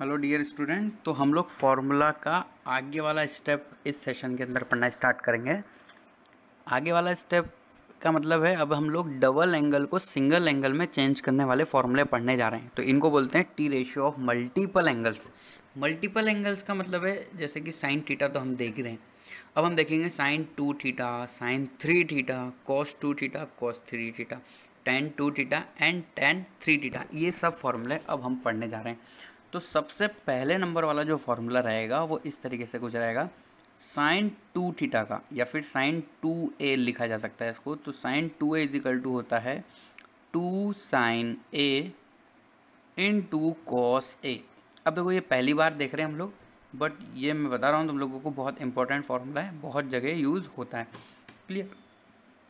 Hello dear student. तो हम लोग फार्मूला का आगे वाला स्टेप इस सेशन के अंदर पढ़ना स्टार्ट करेंगे। आगे वाला स्टेप का मतलब है अब हम लोग डबल एंगल को सिंगल एंगल में चेंज करने वाले फॉर्मूले पढ़ने जा रहे हैं। तो इनको बोलते हैं T ratio of multiple angles. Multiple angles का मतलब है जैसे कि साइन थीटा तो हम देख ही रहे हैं। अब हम देखेंगे sine 2 theta, sine 3 theta, cos 2 theta, cos 3 theta, tan 2 theta and tan 3 theta. ये सब फॉर्मूले अब हम पढ़ने जा रहे हैं। तो सबसे पहले नंबर वाला जो फॉर्मूला रहेगा वो इस तरीके से कुछ रहेगा। साइन 2 थीटा का या फिर साइन 2a लिखा जा सकता है इसको। तो sign 2a is equal to होता है 2 sine a into cos a। अब देखो ये पहली बार देख रहे हैं हम लोग, बट ये मैं बता रहा हूँ तुम लोगों को, बहुत इंपॉर्टेंट फॉर्मूला है, बहुत जगह यूज़ होता है। क्लियर।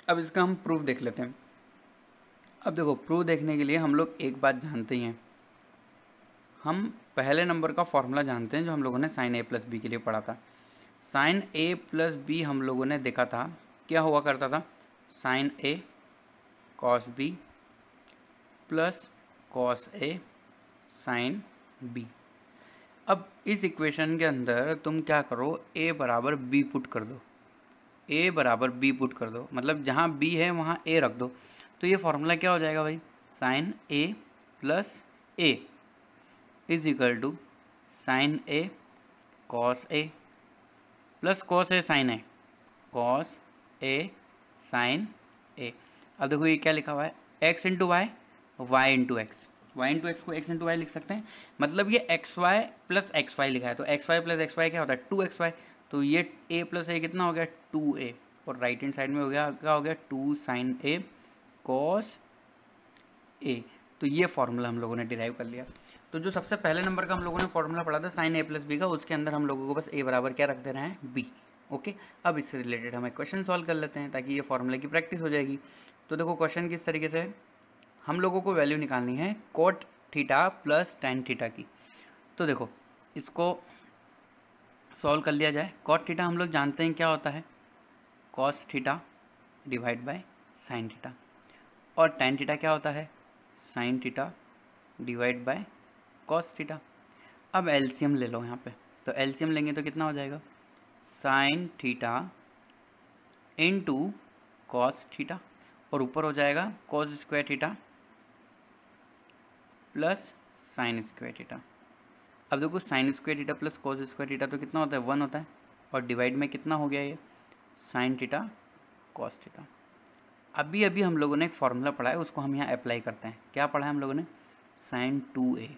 अब इसका हम प्रूफ देख लेते हैं। अब देखो प्रूफ देखने के लिए हम लोग एक बात जानते ही हैं। हम पहले नंबर का फॉर्मूला जानते हैं जो हम लोगों ने साइन a प्लस बी के लिए पढ़ा था। साइन a प्लस बी हम लोगों ने देखा था क्या हुआ करता था, sine a cos b plus cos a sine b। अब इस इक्वेशन के अंदर तुम क्या करो, a बराबर b पुट कर दो। a बराबर b पुट कर दो, मतलब जहाँ b है वहाँ a रख दो। तो ये फॉर्मूला क्या हो जाएगा भाई, sine a plus a is equal to sine a cos a plus cos a sine a, cos a sine a। अब देखो ये क्या लिखा हुआ है, x into Y, Y into X. Y into X को x इंटू वाई लिख सकते हैं, मतलब ये X Y plus X Y लिखा है। तो X Y plus X Y क्या होता है, 2xy। तो ये a प्लस a कितना हो गया, 2a। और राइट हैंड साइड में हो गया क्या हो गया, 2 साइन a कॉस a। तो ये फॉर्मूला हम लोगों ने डिराइव कर लिया। तो जो सबसे पहले नंबर का हम लोगों ने फॉर्मूला पढ़ा था साइन a प्लस बी का, उसके अंदर हम लोगों को बस a बराबर क्या रख देना है, b। ओके। अब इससे रिलेटेड हम एक क्वेश्चन सॉल्व कर लेते हैं ताकि ये फॉर्मूले की प्रैक्टिस हो जाएगी। तो देखो क्वेश्चन किस तरीके से है, हम लोगों को वैल्यू निकालनी है cot theta plus tan theta की। तो देखो इसको सॉल्व कर लिया जाए। कोट थीटा हम लोग जानते हैं क्या होता है, cos theta divide by sine theta. और टेन थीटा क्या होता है, sine theta divide by cos theta. अब एलसीएम ले लो यहाँ पे। तो एलसीएम लेंगे तो कितना हो जाएगा, sine theta into cos theta, और ऊपर हो जाएगा cos square theta plus sine square theta. अब देखो sine square theta plus cos square theta तो कितना होता है, 1 होता है। और डिवाइड में कितना हो गया ये, साइन थीटा कॉस थीटा। अभी अभी हम लोगों ने एक फॉर्मूला पढ़ा है, उसको हम यहाँ अप्लाई करते हैं। क्या पढ़ा है हम लोगों ने, साइन 2a।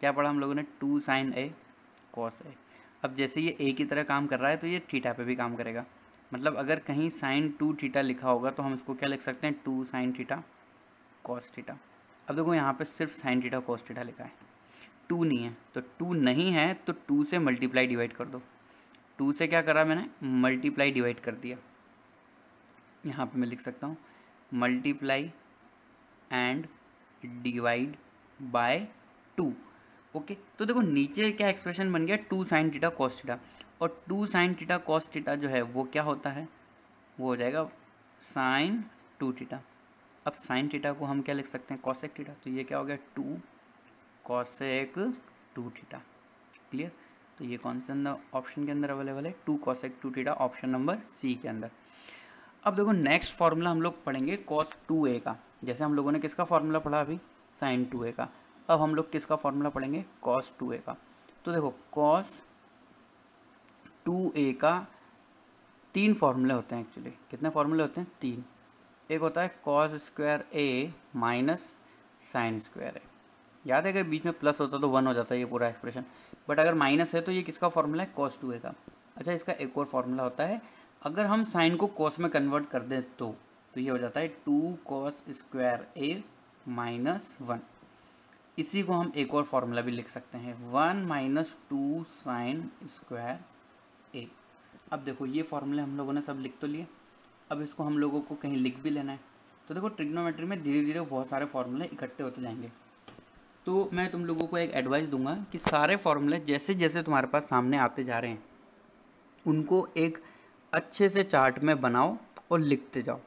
क्या पढ़ा हम लोगों ने, 2 साइन a कॉस a। अब जैसे ये a की तरह काम कर रहा है तो ये थीटा पे भी काम करेगा। मतलब अगर कहीं साइन 2 थीटा लिखा होगा तो हम इसको क्या लिख सकते हैं, 2 साइन थीटा कॉस थीटा। अब देखो यहाँ पे सिर्फ साइन थीटा कॉस थीटा लिखा है, 2 नहीं है। तो 2 नहीं है तो 2 से मल्टीप्लाई डिवाइड कर दो। 2 से क्या करा मैंने, मल्टीप्लाई डिवाइड कर दिया। यहाँ पे मैं लिख सकता हूँ multiply and divide by 2। Okay. तो देखो नीचे क्या एक्सप्रेशन बन गया, 2 साइन थीटा कॉस थीटा। और 2 साइन थीटा कॉस थीटा जो है वो क्या होता है, वो हो जाएगा साइन 2 थीटा। अब साइन थीटा को हम क्या लिख सकते हैं, कॉसेक थीटा। तो ये क्या हो गया, 2 कॉसेक 2 थीटा। क्लियर। तो ये कौन से अंदर ऑप्शन के अंदर अवेलेबल है, 2 cosec 2 theta, option number C के अंदर। अब देखो नेक्स्ट फार्मूला हम लोग पढ़ेंगे cos 2a का। जैसे हम लोगों ने किसका फार्मूला पढ़ा अभी, sin 2a का। अब हम लोग किसका फार्मूला पढ़ेंगे, cos 2a का। तो देखो cos 2a का 3 फार्मूले होते हैं एक्चुअली। कितने फार्मूले होते हैं, 3। एक होता है cos square a minus sign square a। याद है अगर बीच में प्लस होता तो 1 हो जाता है ये पूरा एक्सप्रेशन, बट अगर माइनस है तो ये किसका फार्मूला है, cos 2a का। अच्छा, इसका एक और फार्मूला होता है, अगर हम साइन को कॉस में कन्वर्ट कर दें तो ये हो जाता है 2 कॉस स्क्वायर ए माइनस 1। इसी को हम एक और फार्मूला भी लिख सकते हैं, 1 माइनस 2 साइन स्क्वायर ए। अब देखो ये फार्मूले हम लोगों ने सब लिख तो लिए, अब इसको हम लोगों को कहीं लिख भी लेना है। तो देखो ट्रिग्नोमेट्री में धीरे धीरे बहुत सारे फार्मूले इकट्ठे होते जाएंगे। तो मैं तुम लोगों को एक एडवाइस दूंगा कि सारे फार्मूले जैसे जैसे तुम्हारे पास सामने आते जा रहे हैं उनको एक अच्छे से चार्ट में बनाओ और लिखते जाओ।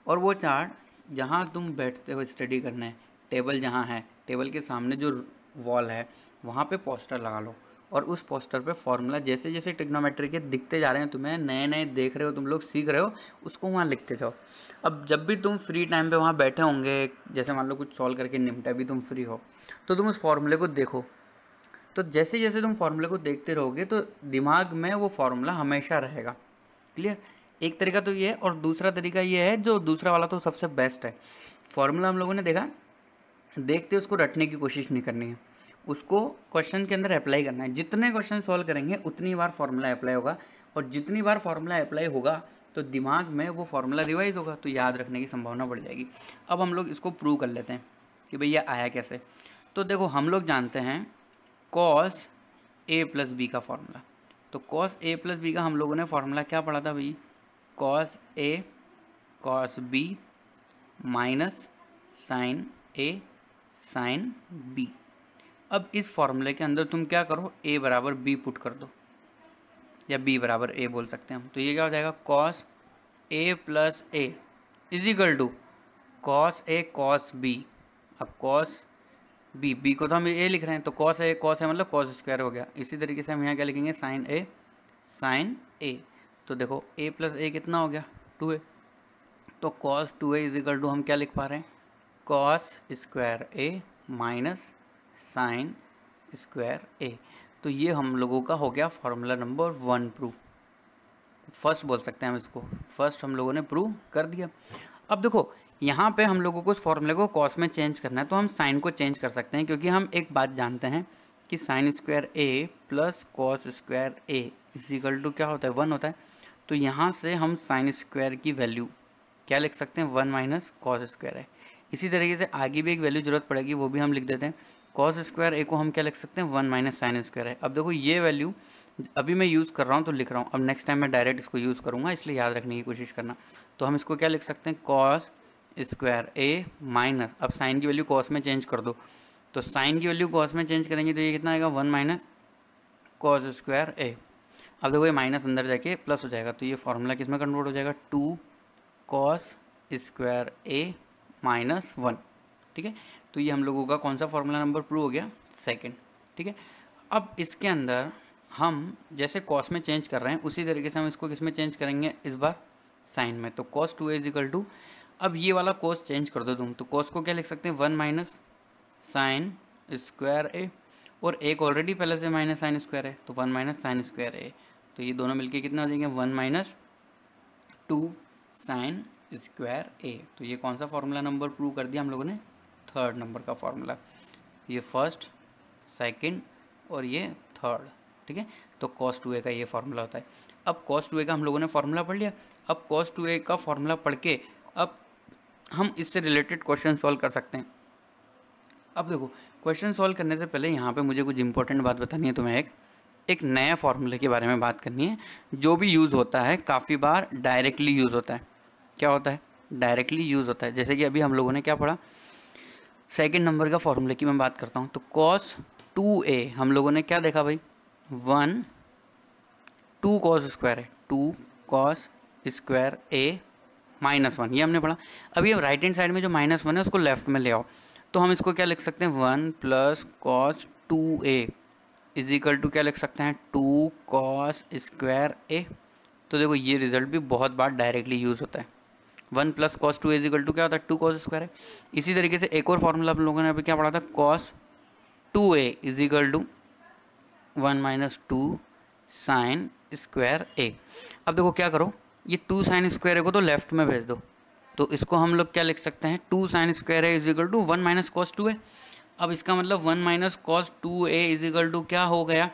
और वो चार्ट जहाँ तुम बैठते हो स्टडी करने, टेबल जहाँ है, टेबल के सामने जो वॉल है वहाँ पे पोस्टर लगा लो और उस पोस्टर पे फॉर्मूला जैसे जैसे ट्रिग्नोमेट्री के दिखते जा रहे हैं, तुम्हें नए नए देख रहे हो, तुम लोग सीख रहे हो, उसको वहाँ लिखते जाओ। अब जब भी तुम फ्री टाइम पे वहाँ बैठे होंगे, जैसे मान लो कुछ सॉल्व करके निपटा भी तुम फ्री हो, तो तुम उस फॉर्मूले को देखो। तो जैसे जैसे तुम फॉर्मूले को देखते रहोगे तो दिमाग में वो फॉर्मूला हमेशा रहेगा। क्लियर? एक तरीका तो ये है, और दूसरा तरीका ये है, जो दूसरा वाला तो सबसे बेस्ट है। फॉर्मूला हम लोगों ने देखा, देखते उसको रटने की कोशिश नहीं करनी है, उसको क्वेश्चन के अंदर अप्लाई करना है। जितने क्वेश्चन सॉल्व करेंगे उतनी बार फॉर्मूला अप्लाई होगा, और जितनी बार फॉर्मूला अप्लाई होगा तो दिमाग में वो फॉर्मूला रिवाइज होगा, तो याद रखने की संभावना बढ़ जाएगी। अब हम लोग इसको प्रूव कर लेते हैं कि भैया आया कैसे। तो देखो, हम लोग जानते हैं cos a प्लस बी का फॉर्मूला। तो cos a प्लस बी का हम लोगों ने फॉर्मूला क्या पढ़ा था भाई? cos a cos b minus sine a sine b। अब इस फॉर्मूले के अंदर तुम क्या करो, a बराबर b पुट कर दो, या b बराबर a बोल सकते हैं हम। तो ये क्या हो जाएगा, cos a plus a is equal to cos a cos b। अब cos बी को तो हम ए लिख रहे हैं, तो कॉस है मतलब कॉस स्क्वायर हो गया। इसी तरीके से हम यहाँ क्या लिखेंगे, साइन ए। तो देखो ए प्लस ए कितना हो गया, 2a। तो cos 2a is equal to हम क्या लिख पा रहे हैं, कॉस स्क्वायर ए माइनस साइन स्क्वायर ए। तो ये हम लोगों का हो गया फॉर्मूला नंबर 1 प्रूव। फर्स्ट बोल सकते हैं हम इसको, फर्स्ट हम लोगों ने प्रूव कर दिया। अब देखो, यहाँ पे हम लोगों को उस फॉर्मूले को कॉस में चेंज करना है, तो हम साइन को चेंज कर सकते हैं, क्योंकि हम एक बात जानते हैं कि sine square A plus cos square A is equal to क्या होता है, 1 होता है। तो यहाँ से हम साइन स्क्वायर की वैल्यू क्या लिख सकते हैं, 1 माइनस कॉस स्क्वायर है। इसी तरीके से आगे भी एक वैल्यू जरूरत पड़ेगी, वो भी हम लिख देते हैं। कॉस स्क्वायर ए को हम क्या लिख सकते हैं, 1 माइनस साइन स्क्वायर है। अब देखो, ये वैल्यू अभी मैं यूज़ कर रहा हूँ तो लिख रहा हूँ, अब नेक्स्ट टाइम मैं डायरेक्ट इसको यूज़ करूँगा, इसलिए याद रखने की कोशिश करना। तो हम इसको क्या लिख सकते हैं, कॉस स्क्वायर ए माइनस, अब साइन की वैल्यू कॉस में चेंज कर दो, तो साइन की वैल्यू कॉस में चेंज करेंगे तो ये कितना आएगा, 1 माइनस कॉस स्क्वायर ए। अब देखो, ये माइनस अंदर जाके प्लस हो जाएगा, तो ये फॉर्मूला किस में कन्वर्ट हो जाएगा, 2 कॉस स्क्वायर ए माइनस 1। ठीक है, तो ये हम लोगों का कौन सा फॉर्मूला नंबर प्रूव हो गया, सेकंड। ठीक है, अब इसके अंदर हम जैसे कॉस में चेंज कर रहे हैं उसी तरीके से हम इसको किस में चेंज करेंगे, इस बार साइन में। तो cos 2a is equal to, अब ये वाला कॉस चेंज कर दो तुम, तो कॉस को क्या लिख सकते हैं, 1 माइनस साइन स्क्वायर ए, और एक ऑलरेडी पहले से माइनस साइन स्क्वायर है, तो 1 माइनस साइन स्क्वायर ए। तो ये दोनों मिलके कितना हो जाएंगे, 1 माइनस 2 साइन स्क्वायर ए। तो ये कौन सा फॉर्मूला नंबर प्रूव कर दिया हम लोगों ने, थर्ड नंबर का फॉर्मूला। ये फर्स्ट, सेकंड और ये थर्ड। ठीक है, तो cos 2a का ये फॉर्मूला होता है। अब cos 2a का हम लोगों ने फॉर्मूला पढ़ लिया। अब cos 2a का फॉर्मूला पढ़ के अब हम इससे रिलेटेड क्वेश्चन सॉल्व कर सकते हैं। अब देखो, क्वेश्चन सॉल्व करने से पहले यहाँ पे मुझे कुछ इंपॉर्टेंट बात बतानी है तुम्हें। एक नए फॉर्मूले के बारे में बात करनी है, जो भी यूज़ होता है, काफ़ी बार डायरेक्टली यूज़ होता है। क्या होता है, डायरेक्टली यूज़ होता है। जैसे कि अभी हम लोगों ने क्या पढ़ा, सेकंड नंबर का फॉर्मूले की मैं बात करता हूँ। तो cos 2a हम लोगों ने क्या देखा भाई, 1 2 cos स्क्वायर है, 2 cos स्क्वायर a माइनस 1, ये हमने पढ़ा। अभी हम राइट हैंड साइड में जो माइनस 1 है उसको लेफ्ट में ले आओ, तो हम इसको क्या लिख सकते हैं, 1 plus cos 2a is equal to क्या लिख सकते हैं, 2 cos स्क्वायर a। तो देखो, ये रिजल्ट भी बहुत बार डायरेक्टली यूज़ होता है। 1 plus cos 2a is equal to क्या होता है, 2 cos स्क्वायर है। इसी तरीके से एक और फॉर्मूला हम लोगों ने अभी क्या पढ़ा था, cos 2a is equal to 1 minus 2 sine square a। अब देखो क्या करो, ये 2 साइन स्क्वायर a को तो लेफ्ट में भेज दो, तो इसको हम लोग क्या लिख सकते हैं, 2 sine square a is equal to 1 minus cos 2a। अब इसका मतलब 1 minus cos 2a is equal to क्या हो गया,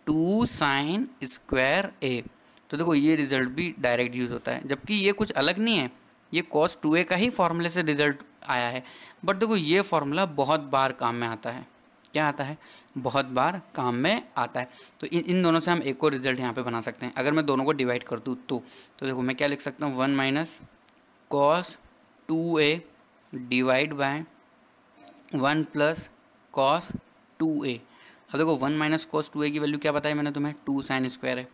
2 साइन स्क्वायर a। तो देखो, ये रिजल्ट भी डायरेक्ट यूज़ होता है, जबकि ये कुछ अलग नहीं है, ये cos 2a का ही फॉर्मूले से रिजल्ट आया है। बट देखो, ये फॉर्मूला बहुत बार काम में आता है। क्या आता है, बहुत बार काम में आता है। तो इन दोनों से हम एक और रिजल्ट यहाँ पे बना सकते हैं। अगर मैं दोनों को डिवाइड कर दूँ तो देखो मैं क्या लिख सकता हूँ, 1 minus cos 2a divide by 1 plus cos 2a। अब देखो, 1 माइनस कॉस 2a की वैल्यू क्या बताई मैंने तुम्हें, 2 साइन स्क्वायर है,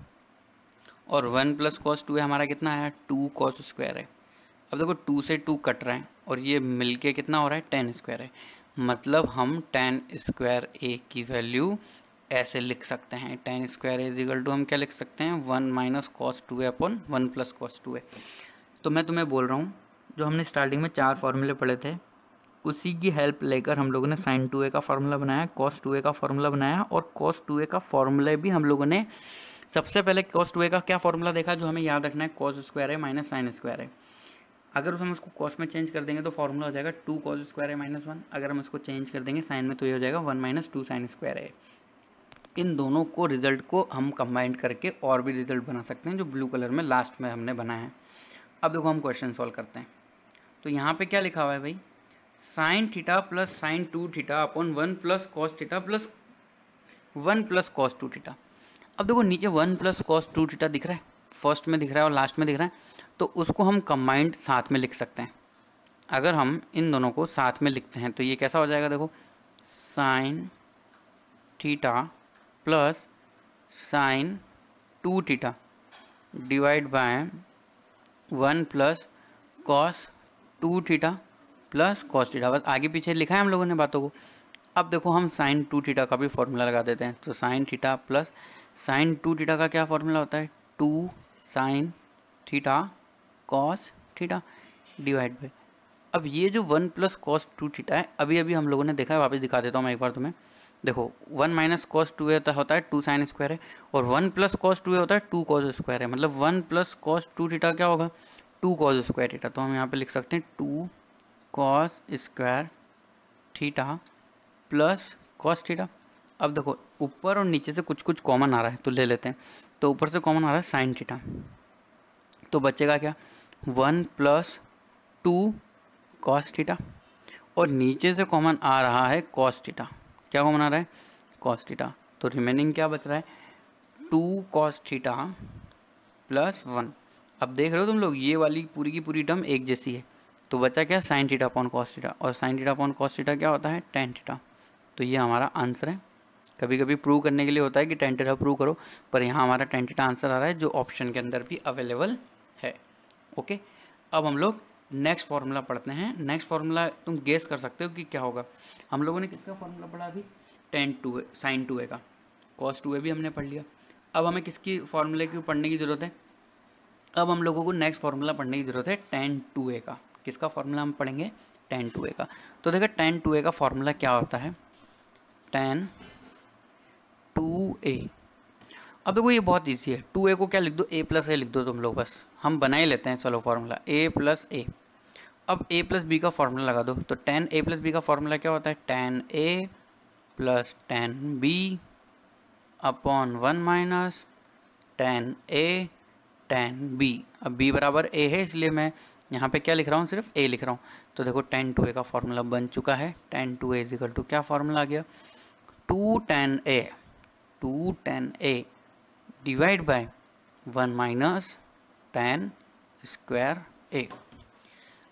और 1 प्लस कॉस 2a हमारा कितना है, 2 कॉस स्क्वायर है। अब देखो, 2 से 2 कट रहा है और ये मिलके कितना हो रहा है, 10 स्क्वायर है। मतलब हम tan स्क्वायर a की वैल्यू ऐसे लिख सकते हैं, tan square a is equal to हम क्या लिख सकते हैं 1 minus cos 2a upon 1 plus cos 2a। तो मैं तुम्हें बोल रहा हूँ जो हमने स्टार्टिंग में 4 फॉर्मूले पढ़े थे उसी की हेल्प लेकर हम लोगों ने साइन 2a का फार्मूला बनाया, कॉस 2a का फार्मूला बनाया, और कॉस 2a का फार्मूला भी हम लोगों ने सबसे पहले कॉस 2a का क्या फार्मूला देखा जो हमें याद रखना है, कॉस स्क्वायर है माइनस साइन स्क्वायर है। अगर हम उसको कॉस में चेंज कर देंगे तो फार्मूला हो जाएगा 2 कॉस स्क्वायर है माइनस 1। अगर हम उसको चेंज कर देंगे साइन में तो ये हो जाएगा 1 माइनस 2 साइन स्क्वायर है। इन दोनों को रिजल्ट को हम कंबाइन करके और भी रिजल्ट बना सकते हैं जो ब्लू कलर में लास्ट में हमने बनाया है। अब देखो हम क्वेश्चन सॉल्व करते हैं। तो यहाँ पे क्या लिखा हुआ है भाई, sine theta plus sign 2 theta upon 1 plus cos theta plus 1 plus cos 2 theta. अब देखो नीचे 1 प्लस कॉस 2 थीटा दिख रहा है, फर्स्ट में दिख रहा है और लास्ट में दिख रहा है, तो उसको हम कंबाइंड साथ में लिख सकते हैं। अगर हम इन दोनों को साथ में लिखते हैं तो ये कैसा हो जाएगा, देखो sine theta plus sign 2 theta divide by 1 plus cos 2 theta plus cos theta. बस आगे पीछे लिखा है हम लोगों ने बातों को। अब देखो हम साइन 2 थीटा का भी फॉर्मूला लगा देते हैं। तो sine theta plus sign 2 theta का क्या फॉर्मूला होता है, 2 sine theta cos theta divide by, अब ये जो 1 प्लस कॉस 2 थीटा है अभी अभी हम लोगों ने देखा है, वापस दिखा देता हूँ मैं एक बार तुम्हें। देखो 1 माइनस कॉस 2a होता है 2 साइन स्क्वायर है, और 1 प्लस कॉस 2a होता है 2 कॉस स्क्वायर है। मतलब 1 प्लस कॉस 2 थीटा क्या होगा, 2 कॉस स्क्वायर थीटा। तो हम यहाँ पे लिख सकते हैं 2 cos square theta plus cos theta. अब देखो ऊपर और नीचे से कुछ कुछ कॉमन आ रहा है तो ले लेते हैं। तो ऊपर से कॉमन आ रहा है साइन थीटा, तो बचेगा क्या 1 प्लस 2 कॉस थीटा, और नीचे से कॉमन आ रहा है कॉस थीटा। क्या कॉमन आ रहा है, कॉस थीटा। तो रिमेनिंग क्या बच रहा है 2 कॉस थीटा प्लस 1। अब देख रहे हो तुम लोग ये वाली पूरी की पूरी टर्म एक जैसी है। तो बचा क्या sine theta upon cos theta, और sine theta upon cos theta क्या होता है टेन थीटा। तो ये हमारा आंसर है। कभी कभी प्रूव करने के लिए होता है कि टेन थीटा प्रूव करो, पर यहाँ हमारा टेन थीटा आंसर आ रहा है जो ऑप्शन के अंदर भी अवेलेबल है। ओके, अब हम लोग नेक्स्ट फार्मूला पढ़ते हैं। नेक्स्ट फार्मूला तुम गेस कर सकते हो कि क्या होगा। हम लोगों ने किसका फार्मूला पढ़ा अभी, टेन 2a साइन 2a का, कॉस 2a भी हमने पढ़ लिया। अब हमें किसकी फार्मूले की पढ़ने की ज़रूरत है, अब हम लोगों को नेक्स्ट फार्मूला पढ़ने की ज़रूरत है टेन 2a का। किसका फार्मूला हम पढ़ेंगे, टेन 2a का। तो देखो टेन 2a का फार्मूला क्या होता है, टेन 2a। अब देखो ये बहुत ईजी है, 2a को क्या लिख दो a प्लस ए लिख दो तुम लोग, बस हम बना ही लेते हैं। चलो फार्मूला a प्लस ए। अब a प्लस बी का फार्मूला लगा दो। तो टेन a प्लस बी का फार्मूला क्या होता है, ten a plus ten b upon 1 minus ten a ten b। अब b बराबर a है इसलिए मैं यहाँ पे क्या लिख रहा हूँ, सिर्फ a लिख रहा हूँ। तो देखो टेन 2a का फार्मूला बन चुका है। टेन 2a इजिकल टू क्या फार्मूला आ गया, 2 ten a divide by 1 minus ten square a।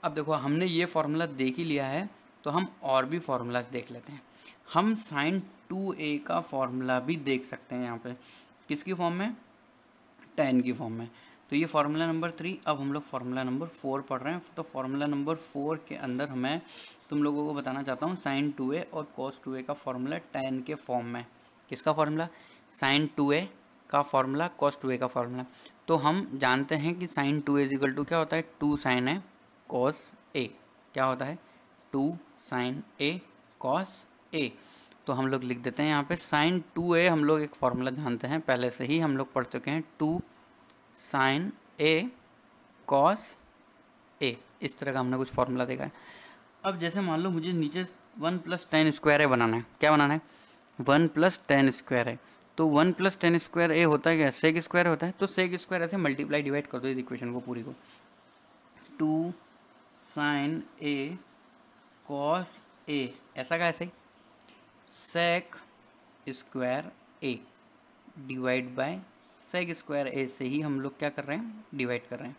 अब देखो हमने ये फार्मूला देख ही लिया है, तो हम और भी फार्मूलाज देख लेते हैं। हम साइन 2a का फार्मूला भी देख सकते हैं यहाँ पे, किसकी फॉर्म में, टेन की फॉर्म में। तो ये फार्मूला नंबर 3। अब हम लोग फार्मूला नंबर 4 पढ़ रहे हैं। तो फार्मूला नंबर 4 के अंदर मैं तुम लोगों को बताना चाहता हूँ साइन 2a और कॉस 2a का फार्मूला टेन के फॉर्म में। किसका फार्मूला, साइन 2a का फार्मूला कॉस 2a का फार्मूला। तो हम जानते हैं कि साइन 2a इजिकल टू क्या होता है, 2 साइन ए कॉस ए। क्या होता है, 2 साइन ए कॉस ए। तो हम लोग लिख देते हैं यहाँ पे साइन 2a। हम लोग एक फार्मूला जानते हैं पहले से ही, हम लोग पढ़ चुके हैं, 2 साइन ए कॉस ए। इस तरह का हमने कुछ फार्मूला देखा है। अब जैसे मान लो मुझे नीचे 1 प्लस टेन स्क्वायर ए बनाना है। क्या बनाना है, 1 प्लस टेन स्क्वायर ए। तो 1 प्लस टेन स्क्वायर ए होता है क्या, सेक स्क्वायर होता है। तो सेक स्क्वायर ऐसे मल्टीप्लाई डिवाइड कर दो इस इक्वेशन को पूरी को। 2 साइन ए कॉस ए, ऐसा का ऐसे ही sec square A divide by sec square A से ही हम लोग क्या कर रहे हैं, डिवाइड कर रहे हैं।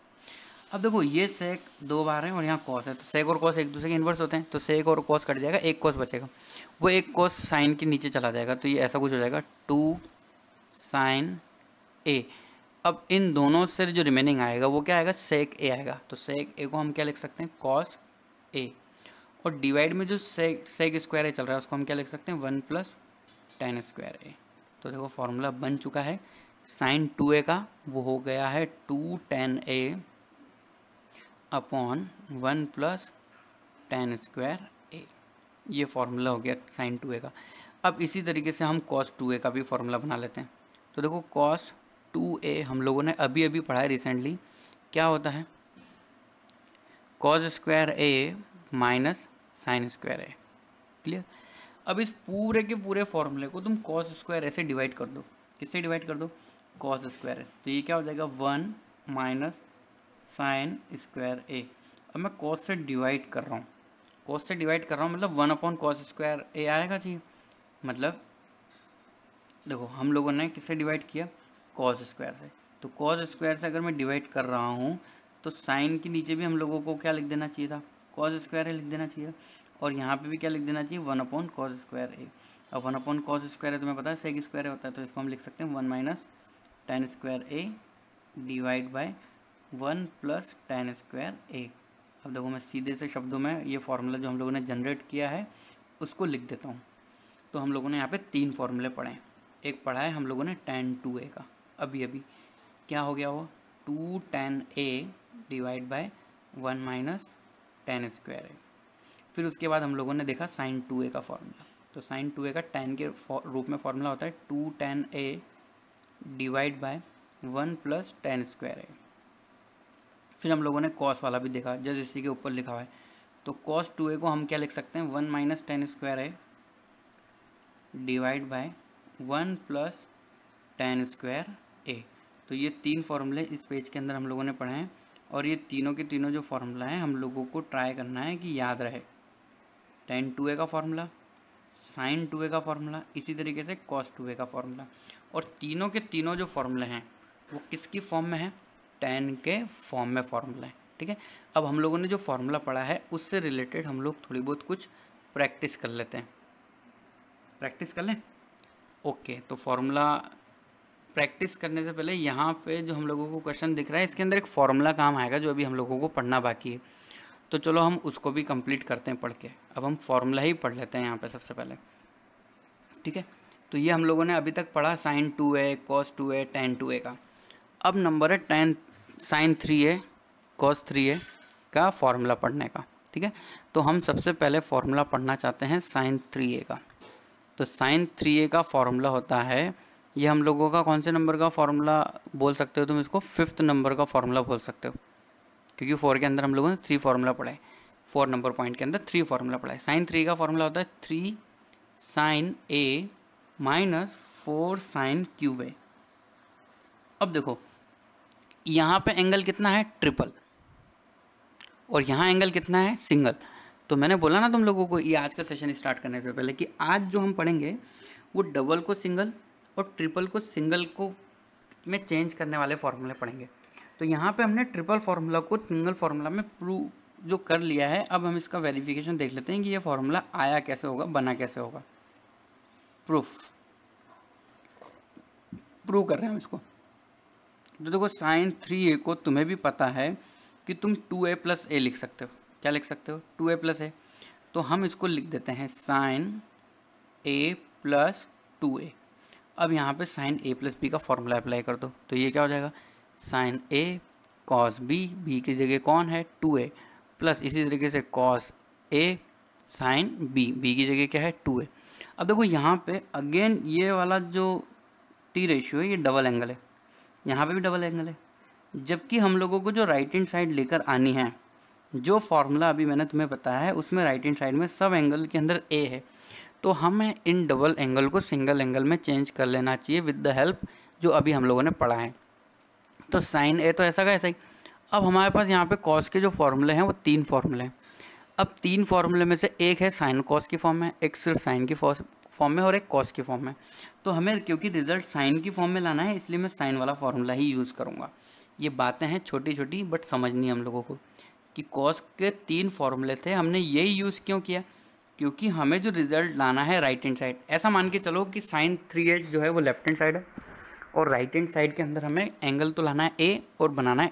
अब देखो ये सेक 2 बार है और यहाँ कॉस है, तो सेक और कॉस एक दूसरे के इन्वर्स होते हैं। तो सेक और कॉस कट जाएगा, एक कॉस बचेगा, वो एक कॉस साइन के नीचे चला जाएगा। तो ये ऐसा कुछ हो जाएगा 2 साइन ए। अब इन दोनों से जो रिमेनिंग आएगा वो क्या आएगा, सेक ए आएगा। तो सेक ए को हम क्या लिख सकते हैं, कॉस ए। और डिवाइड में जो सेक स्क्वायर ए चल रहा है उसको हम क्या लिख सकते हैं 1 प्लस टेन स्क्वायर ए। तो देखो फॉर्मूला बन चुका है साइन 2a का, वो हो गया है 2 tan a upon 1 plus tan square A. ये फॉर्मूला हो गया साइन 2a का। अब इसी तरीके से हम cos 2a का भी फॉर्मूला बना लेते हैं। तो देखो cos 2a हम लोगों ने अभी अभी पढ़ा है रिसेंटली, क्या होता है cos square a minus sign square a। Clear. अब इस पूरे के पूरे फॉर्मूले को तुम cos स्क्वायर a से डिवाइड कर दो। किससे डिवाइड कर दो? cos स्क्वायर a से। तो ये क्या हो जाएगा 1 माइनस साइन स्क्वायर a। अब मैं cos से डिवाइड कर रहा हूँ, cos से डिवाइड कर रहा हूँ मतलब 1 अपॉन cos स्क्वायर a आएगा चाहिए। मतलब देखो हम लोगों ने किससे डिवाइड किया? cos स्क्वायर से। तो cos स्क्वायर से अगर मैं डिवाइड कर रहा हूँ तो साइन के नीचे भी हम लोगों को क्या लिख देना चाहिए था? cos स्क्वायर a लिख देना चाहिए। और यहाँ पे भी क्या लिख देना चाहिए? 1 अपॉन cos स्क्वायर a। अब 1 अपॉन cos स्क्वायर a तुम्हें पता है सेक स्क्वायर होता है, तो इसको हम लिख सकते हैं 1 minus ten square a divide by 1 plus tan square a। अब देखो मैं सीधे से शब्दों में ये फार्मूला जो हम लोगों ने जनरेट किया है उसको लिख देता हूँ। तो हम लोगों ने यहाँ पे 3 फार्मूले पढ़े हैं। एक पढ़ा है हम लोगों ने tan 2a का अभी अभी, क्या हो गया वो 2 tan a divide by 1 minus ten square a। फिर उसके बाद हम लोगों ने देखा sin 2a का फॉर्मूला। तो sin 2a का tan के रूप में फॉर्मूला होता है 2 tan a divide by 1 plus tan square a। फिर हम लोगों ने cos वाला भी देखा जैसे इसी के ऊपर लिखा हुआ है। तो cos 2a को हम क्या लिख सकते हैं 1 minus ten square a divide by 1 plus tan square a। तो ये 3 फार्मूले इस पेज के अंदर हम लोगों ने पढ़े हैं और ये तीनों के तीनों जो फार्मूला हैं हम लोगों को ट्राई करना है कि याद रहे। tan 2a का फार्मूला, sin 2a का फार्मूला, इसी तरीके से cos 2a का फार्मूला। और तीनों के तीनों जो फार्मूले हैं वो किसकी फॉर्म में है? tan के फॉर्म में फार्मूला है। ठीक है। अब हम लोगों ने जो फार्मूला पढ़ा है उससे रिलेटेड हम लोग थोड़ी बहुत कुछ प्रैक्टिस कर लेते हैं। प्रैक्टिस कर लें। ओके। तो फार्मूला प्रैक्टिस करने से पहले यहाँ पे जो हम लोगों को क्वेश्चन दिख रहा है इसके अंदर एक फार्मूला काम आएगा जो अभी हम लोगों को पढ़ना बाकी है। तो चलो हम उसको भी कंप्लीट करते हैं पढ़ के। अब हम फार्मूला ही पढ़ लेते हैं यहाँ पे सबसे पहले। ठीक है। तो ये हम लोगों ने अभी तक पढ़ा sin 2a, cos 2a, tan 2a का। अब नंबर है sin 3a cos 3a का फॉर्मूला पढ़ने का। ठीक है। तो हम सबसे पहले फॉर्मूला पढ़ना चाहते हैं sin 3a का। तो sin 3a का फॉर्मूला होता है, ये हम लोगों का कौन से नंबर का फॉर्मूला बोल सकते हो तुम इसको? 5th नंबर का फॉर्मूला बोल सकते हो, क्योंकि 4 के अंदर हम लोगों ने 3 फार्मूला पढ़ा है। 4 नंबर पॉइंट के अंदर 3 फार्मूला पढ़ा है। sin 3 का फॉर्मूला होता है 3 sin a minus 4 sin cube a। अब देखो यहाँ पे एंगल कितना है? ट्रिपल, और यहाँ एंगल कितना है? सिंगल। तो मैंने बोला ना तुम लोगों को ये आज का सेशन स्टार्ट करने से पहले कि आज जो हम पढ़ेंगे वो डबल को सिंगल और ट्रिपल को सिंगल को में चेंज करने वाले फॉर्मूले पढ़ेंगे। तो यहाँ पे हमने ट्रिपल फार्मूला को सिंगल फार्मूला में प्रूव जो कर लिया है। अब हम इसका वेरिफिकेशन देख लेते हैं कि ये फार्मूला आया कैसे होगा, बना कैसे होगा। प्रूव कर रहे हैं हम इसको। तो देखो sin 3a को तुम्हें भी पता है कि तुम 2a प्लस a लिख सकते हो। क्या लिख सकते हो? 2a plus a। तो हम इसको लिख देते हैं sin a प्लस 2a। अब यहाँ पे sin a प्लस b का फॉर्मूला अप्लाई कर दो। तो ये क्या हो जाएगा? sin a cos b, b की जगह कौन है? 2a, प्लस इसी तरीके से cos a sin b, b की जगह क्या है? 2a। अब देखो यहाँ पे अगेन ये वाला जो t रेशियो है ये डबल एंगल है, यहाँ पे भी डबल एंगल है। जबकि हम लोगों को जो राइट हैंड साइड लेकर आनी है, जो फॉर्मूला अभी मैंने तुम्हें बताया है उसमें राइट हैंड साइड में सब एंगल के अंदर a है। तो हमें इन डबल एंगल को सिंगल एंगल में चेंज कर लेना चाहिए विद द हेल्प जो अभी हम लोगों ने पढ़ा है। तो sin a तो ऐसा का ऐसा ही। अब हमारे पास यहाँ पे cos के जो फॉर्मूले हैं वो 3 फॉर्मूले हैं। अब 3 फॉर्मूले में से एक है sin cos की फॉर्म में, एक सिर्फ sin की फॉर्म में और एक cos की फॉर्म में। तो हमें क्योंकि रिजल्ट sin की फॉर्म में लाना है इसलिए मैं sin वाला फॉर्मूला ही यूज़ करूँगा। ये बातें हैं छोटी छोटी बट समझनी है हम लोगों को कि cos के 3 फॉर्मूले थे, हमने यही यूज़ क्यों किया? क्योंकि हमें जो रिजल्ट लाना है राइट हैंड साइड, ऐसा मान के चलो कि sin 3a जो है वो लेफ्ट हैंड साइड है और राइट हैंड साइड के अंदर हमें एंगल तो लाना है a और बनाना है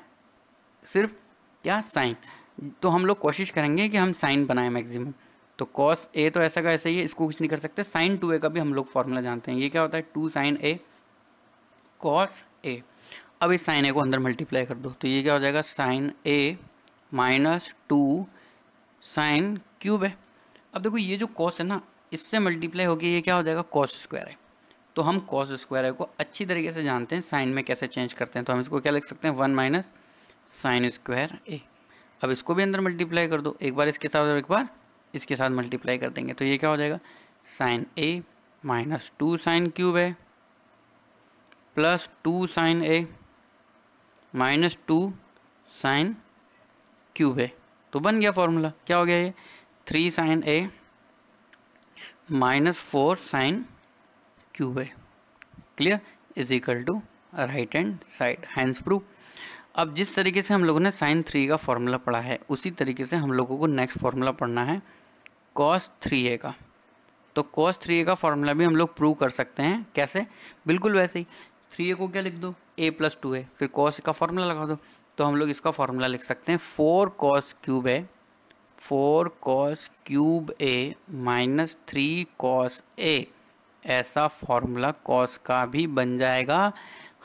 सिर्फ क्या? sin। तो हम लोग कोशिश करेंगे कि हम साइन बनाएं मैक्सिमम। तो कॉस ए तो ऐसा का ऐसा ही है, इसको कुछ नहीं कर सकते। साइन 2a का भी हम लोग फॉर्मूला जानते हैं, ये क्या होता है 2 साइन ए कॉस ए। अब इस साइन ए को अंदर मल्टीप्लाई कर दो, तो ये क्या हो जाएगा sign A minus 2 sign cube है। अब देखो ये जो कॉस है ना, इससे मल्टीप्लाई होकर ये क्या हो जाएगा कॉस स्क्वायर है। तो हम कॉस स्क्वायर है को अच्छी तरीके से जानते हैं साइन में कैसे चेंज करते हैं। तो हम इसको क्या लिख सकते हैं 1 माइनस साइन स्क्वायर ए। अब इसको भी अंदर मल्टीप्लाई कर दो, एक बार इसके साथ और एक बार इसके साथ मल्टीप्लाई कर देंगे, तो ये क्या हो जाएगा sign A minus 2 sign cube है plus 2 sign A minus 2 sign cube है। तो बन गया फॉर्मूला, क्या हो गया ये 3 sine A minus 4 sine cube है। Clear, is equal to right hand side, hence proof. अब जिस तरीके से हम लोगों ने साइन 3 का फॉर्मूला पढ़ा है, उसी तरीके से हम लोगों को नेक्स्ट फॉर्मूला पढ़ना है कॉस 3a का। तो कॉस 3a का फॉर्मूला भी हम लोग प्रूव कर सकते हैं, कैसे, बिल्कुल वैसे ही 3a को क्या लिख दो a प्लस 2a, फिर कॉस का फॉर्मूला लगा दो। तो हम लोग इसका फॉर्मूला लिख सकते हैं 4 cos cube a 4 cos cube a minus 3 cos a। ऐसा फॉर्मूला कॉस का भी बन जाएगा।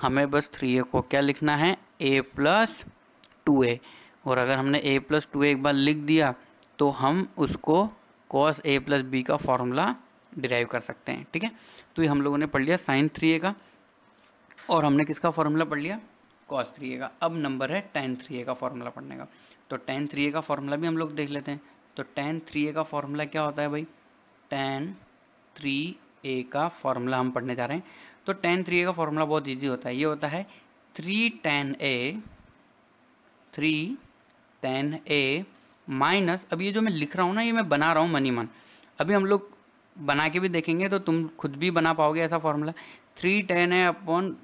हमें बस 3a को क्या लिखना है a प्लस 2a, और अगर हमने a प्लस 2a एक बार लिख दिया तो हम उसको कॉस a प्लस b का फॉर्मूला डिराइव कर सकते हैं। ठीक है, तो ये हम लोगों ने पढ़ लिया साइन 3a का, और हमने किसका फॉर्मूला पढ़ लिया कॉस 3a का। अब नंबर है टेन 3a का फॉर्मूला पढ़ने का। तो टेन 3a का फॉर्मूला भी हम लोग देख लेते हैं। तो टेन 3a का फॉर्मूला क्या होता है भाई, टेन 3a का फॉर्मूला हम पढ़ने जा रहे हैं। तो टेन 3a का फॉर्मूला बहुत इजी होता है, ये होता है 3 tan a माइनस, अब ये जो मैं लिख रहा हूँ ना, ये मैं बना रहा हूँ मनी मन, अभी हम लोग बना के भी देखेंगे तो तुम खुद भी बना पाओगे ऐसा formula. 3 tan a upon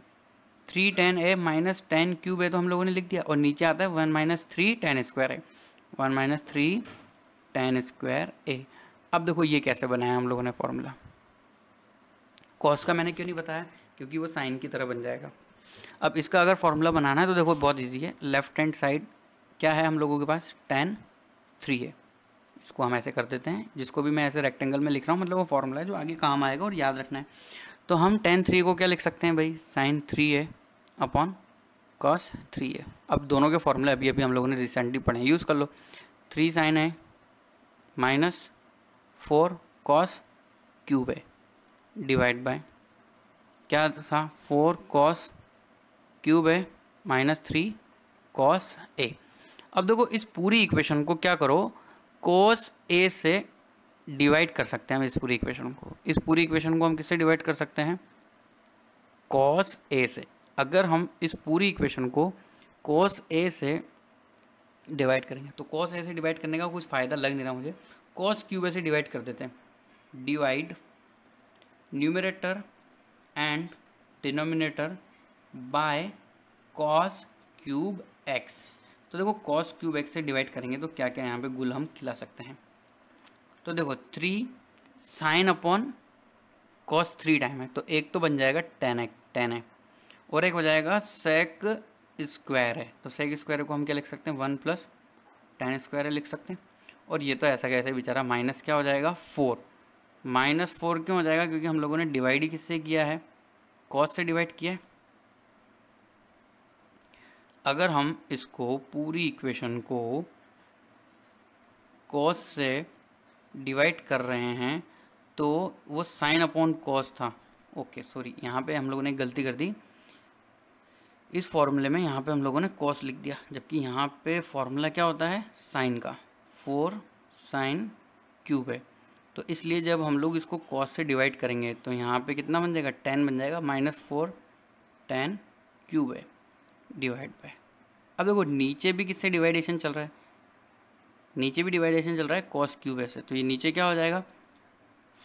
3 tan a minus ten cube है, तो हम लोगों ने लिख दिया, और नीचे आता है 1 माइनस 3 tan स्क्वायर है, 1 माइनस 3 tan स्क्वायर a। अब देखो ये कैसे बनाया हम लोगों ने फॉर्मूला। कॉस का मैंने क्यों नहीं बताया, क्योंकि वो साइन की तरह बन जाएगा। अब इसका अगर फॉर्मूला बनाना है तो देखो बहुत इजी है। लेफ्ट हैंड साइड क्या है हम लोगों के पास tan 3 है, इसको हम ऐसे कर देते हैं, जिसको भी मैं ऐसे रेक्टेंगल में लिख रहा हूँ, मतलब वो फॉर्मूला है जो आगे काम आएगा और याद रखना है। तो हम tan 3 को क्या लिख सकते हैं भाई sign 3a upon cos 3a। अब दोनों के फॉर्मूले अभी अभी हम लोगों ने रिसेंटली पढ़े हैं, यूज़ कर लो। 3 sine a minus 4 cos cube है डिवाइड बाय क्या था 4 कॉस क्यूब है माइनस 3 कॉस ए। अब देखो इस पूरी इक्वेशन को क्या करो, कोस ए से डिवाइड कर सकते हैं हम। इस पूरी इक्वेशन को हम किससे डिवाइड कर सकते हैं, कॉस ए से। अगर हम इस पूरी इक्वेशन को कॉस ए से डिवाइड करेंगे, तो कॉस ए से डिवाइड करने का कुछ फ़ायदा लग नहीं रहा मुझे, कॉस क्यूब ए से डिवाइड कर देते हैं। Divide numerator and denominator by cos cube x. तो देखो कॉस क्यूब एक्स से डिवाइड करेंगे तो क्या क्या यहाँ पे गुल हम खिला सकते हैं। तो देखो 3 साइन अपॉन कॉस 3 टाइम है, तो एक तो बन जाएगा टेन है, और एक हो जाएगा सेक स्क्वायर है। तो सेक स्क्वायर को हम क्या लिख सकते हैं 1 प्लस टेन स्क्वायर है लिख सकते हैं। और ये तो ऐसा कैसे बेचारा माइनस क्या हो जाएगा 4। माइनस 4 क्यों हो जाएगा, क्योंकि हम लोगों ने डिवाइड ही किससे किया है, कॉस से डिवाइड किया है। अगर हम इसको पूरी इक्वेशन को कॉस से डिवाइड कर रहे हैं तो वो साइन अपॉन कॉस था। ओके सॉरी, यहाँ पे हम लोगों ने गलती कर दी, इस फॉर्मूले में यहाँ पे हम लोगों ने कॉस लिख दिया, जबकि यहाँ पे फॉर्मूला क्या होता है साइन का, 4 साइन क्यूब है। तो इसलिए जब हम लोग इसको कॉस से डिवाइड करेंगे तो यहाँ पे कितना बन जाएगा 10 बन जाएगा, माइनस 4 tan क्यूब है डिवाइड बाय। अब देखो नीचे भी किससे डिवाइडेशन चल रहा है, नीचे भी डिवाइडेशन चल रहा है कॉस क्यूब से, तो ये नीचे क्या हो जाएगा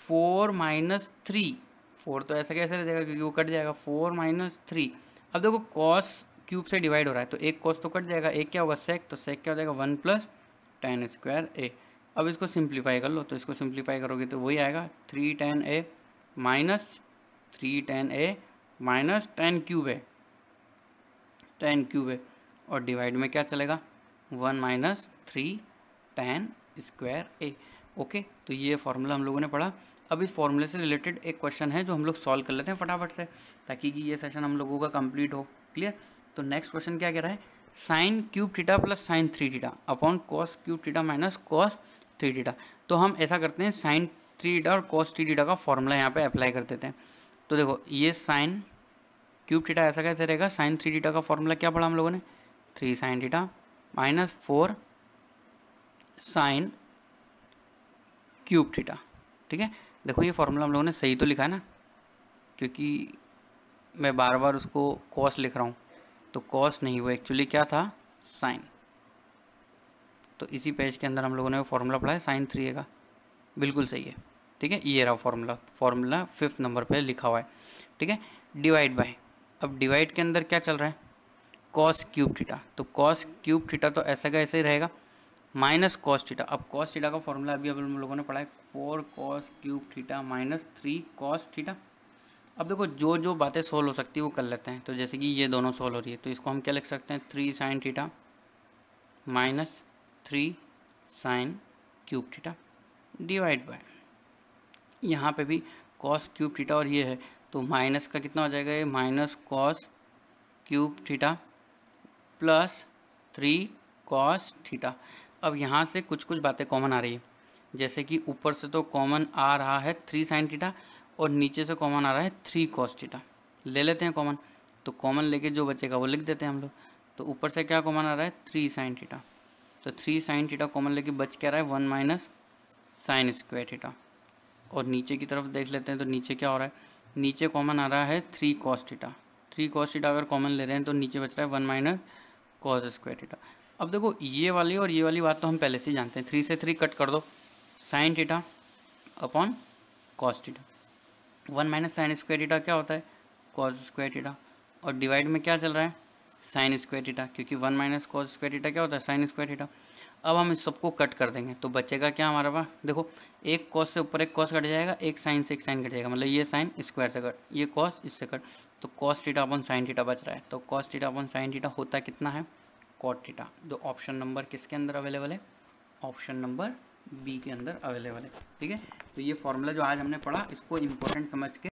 4 माइनस 3। 4 तो ऐसा कैसे रह जाएगा क्योंकि वो कट जाएगा, 4 माइनस 3। अब देखो कॉस क्यूब से डिवाइड हो रहा है तो एक कॉस तो कट जाएगा, एक क्या होगा सेक, तो सेक क्या हो जाएगा 1 प्लस टेन स्क्वायर ए। अब इसको सिंप्लीफाई कर लो, तो इसको सिंप्लीफाई करोगे तो वही आएगा 3 tan a minus 3 tan a minus ten cube है, और डिवाइड में क्या चलेगा 1 माइनस 3 tan स्क्वायर ए। ओके, तो ये फॉर्मूला हम लोगों ने पढ़ा। अब इस फॉर्मूले से रिलेटेड एक क्वेश्चन है जो हम लोग सॉल्व कर लेते हैं फटाफट से, ताकि कि ये सेशन हम लोगों का कंप्लीट हो। क्लियर? तो नेक्स्ट क्वेश्चन क्या कह रहा है, sine cube theta plus sign 3 theta upon cos cube theta minus cos 3 theta. तो हम ऐसा करते हैं, साइन 3 थीटा और कॉस 3 थीटा का फॉर्मूला यहाँ पे अप्लाई कर देते हैं। तो देखो, ये साइन क्यूब थीटा ऐसा कैसे रहेगा, साइन 3 थीटा का फॉर्मूला क्या पढ़ा हम लोगों ने, 3 sine theta minus 4 sine cube theta. ठीक है, देखो ये फॉर्मूला हम लोगों ने सही तो लिखा है ना, क्योंकि मैं बार बार उसको कॉस लिख रहा हूँ, तो कॉस नहीं, वो एक्चुअली क्या था, साइन। तो इसी पेज के अंदर हम लोगों ने वो फॉर्मूला पढ़ा है साइन 3 का, बिल्कुल सही है। ठीक है, ये रहा फॉर्मूला 5th नंबर पे लिखा हुआ है। ठीक है, डिवाइड बाय, अब डिवाइड के अंदर क्या चल रहा है, कॉस क्यूब थीटा, तो कॉस क्यूब थीटा तो ऐसा का ऐसे ही रहेगा, माइनस कॉस थीटा। अब कॉस थीटा का फॉर्मूला अभी हम लोगों ने पढ़ा है, 4 cos cube theta minus 3 cos theta. अब देखो, जो जो बातें सोल्व हो सकती है वो कर लेते हैं। तो जैसे कि ये दोनों सोल्व हो रही है, तो इसको हम क्या लिख सकते हैं, 3 sine theta minus 3 sine cube theta divide by, यहाँ पे भी कॉस क्यूब थीटा और ये है, तो माइनस का कितना हो जाएगा, ये minus cos cube theta plus 3 cos theta. अब यहाँ से कुछ कुछ बातें कॉमन आ रही है, जैसे कि ऊपर से तो कॉमन आ रहा है 3 साइन थीटा और नीचे से कॉमन आ रहा है 3 कॉस थीटा। ले लेते हैं कॉमन, तो कॉमन लेके जो बचेगा वो लिख देते हैं हम लोग। तो ऊपर से क्या कॉमन आ रहा है, 3 साइन थीटा, तो 3 साइन थीटा कॉमन लेके बच क्या रहा है, 1 माइनस साइन स्क्वायर थीटा। और नीचे की तरफ देख लेते हैं, तो नीचे क्या हो रहा है, नीचे कॉमन आ रहा है 3 कॉस थीटा। 3 कॉस थीटा अगर कॉमन ले रहे हैं तो नीचे बच रहा है 1 माइनस कॉस स्क्वायर थीटा। अब देखो, ये वाली और ये वाली बात तो हम पहले से ही जानते हैं, 3 से 3 कट कर दो, sign theta upon cos theta. 1 minus sine square theta क्या होता है, कॉस स्क्वायर थीटा। और डिवाइड में क्या चल रहा है, साइन स्क्वायर थीटा, क्योंकि 1 माइनस कॉस स्क्वायर थीटा क्या होता है, साइन स्क्वायर थीटा। अब हम इस सबको कट कर देंगे, तो बचेगा क्या हमारे पास, देखो एक कॉस से ऊपर एक कॉस कट जाएगा, एक साइन से एक साइन कट जाएगा, मतलब ये साइन स्क्वायर से कट, ये कॉस इससे कट, तो cos theta upon sine theta बच रहा है। तो cos theta upon sine theta होता कितना है, कॉट थीटा, जो ऑप्शन नंबर किसके अंदर अवेलेबल है, ऑप्शन नंबर बी के अंदर अवेलेबल है। ठीक है, तो ये फॉर्मूला जो आज हमने पढ़ा, इसको इम्पोर्टेंट समझ के